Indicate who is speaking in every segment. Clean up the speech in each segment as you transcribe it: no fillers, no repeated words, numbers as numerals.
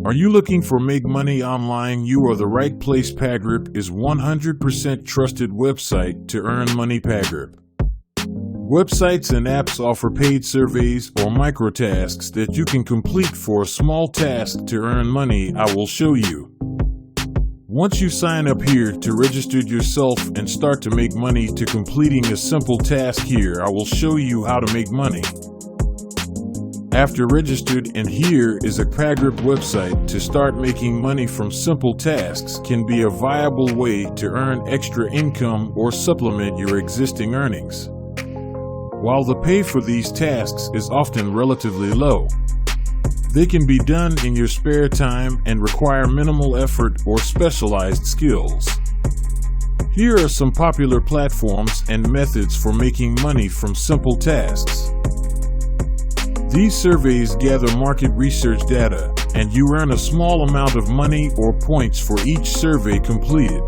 Speaker 1: Are you looking for make money online? You are the right place. PayGroup is 100% trusted website to earn money. PayGroup websites and apps offer paid surveys or microtasks that you can complete for a small task to earn money. I will show you. Once you sign up here to register yourself and start to make money to completing a simple task here, I will show you how to make money. After registered, and here is a PayGroup website to start making money from simple tasks can be a viable way to earn extra income or supplement your existing earnings. While the pay for these tasks is often relatively low, they can be done in your spare time and require minimal effort or specialized skills. Here are some popular platforms and methods for making money from simple tasks. These surveys gather market research data, and you earn a small amount of money or points for each survey completed.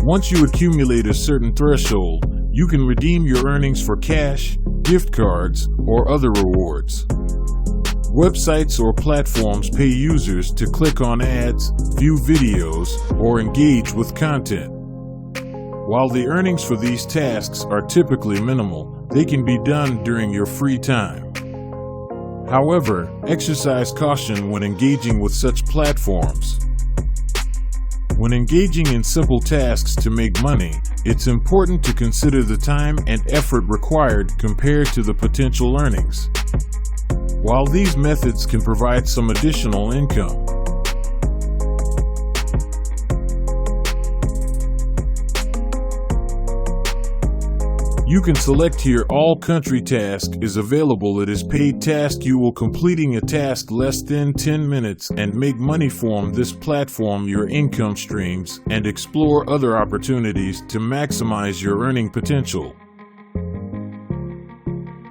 Speaker 1: Once you accumulate a certain threshold, you can redeem your earnings for cash, gift cards, or other rewards. Websites or platforms pay users to click on ads, view videos, or engage with content. While the earnings for these tasks are typically minimal, they can be done during your free time. However, exercise caution when engaging with such platforms. When engaging in simple tasks to make money, it's important to consider the time and effort required compared to the potential earnings. While these methods can provide some additional income, you can select here all country task is available. It is paid task. You will completing a task less than 10 minutes and make money from this platform your income streams and explore other opportunities to maximize your earning potential.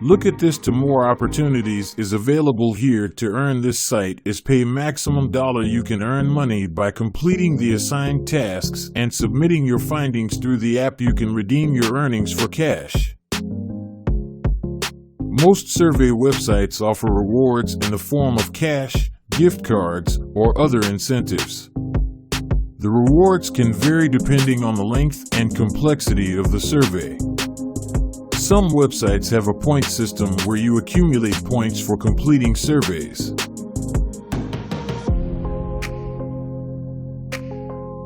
Speaker 1: Look at this to more opportunities is available here to earn. This site is pay maximum dollar. You can earn money by completing the assigned tasks and submitting your findings through the app. You can redeem your earnings for cash. Most survey websites offer rewards in the form of cash, gift cards, or other incentives. The rewards can vary depending on the length and complexity of the survey. Some websites have a point system where you accumulate points for completing surveys.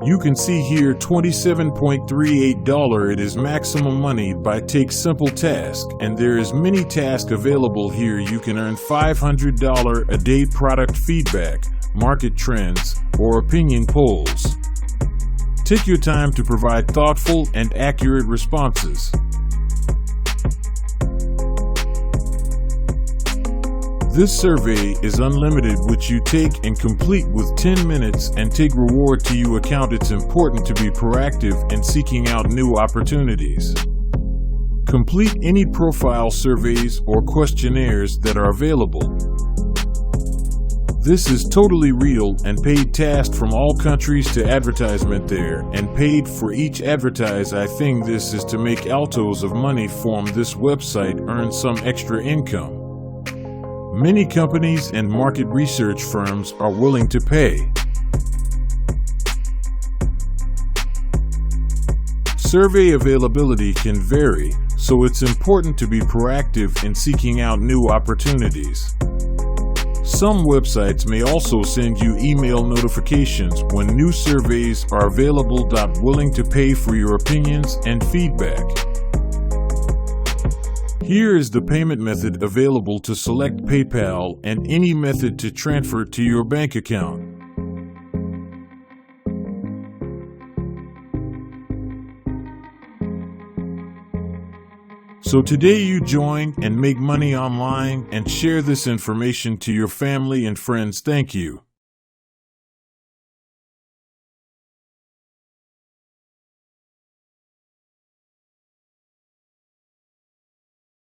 Speaker 1: You can see here $27.38. It is maximum money by take simple task, and there is many tasks available here. You can earn $500 a day. Product feedback, market trends, or opinion polls. Take your time to provide thoughtful and accurate responses. This survey is unlimited, which you take and complete with 10 minutes and take reward to your account. It's important to be proactive in seeking out new opportunities. Complete any profile surveys or questionnaires that are available. This is totally real and paid task from all countries to advertisement there and paid for each advertise. I think this is to make altos of money from this website earn some extra income. Many companies and market research firms are willing to pay. Survey availability can vary, so it's important to be proactive in seeking out new opportunities. Some websites may also send you email notifications when new surveys are available. Willing to pay for your opinions and feedback. Here is the payment method available to select PayPal and any method to transfer to your bank account. So today you join and make money online and share this information to your family and friends. Thank you.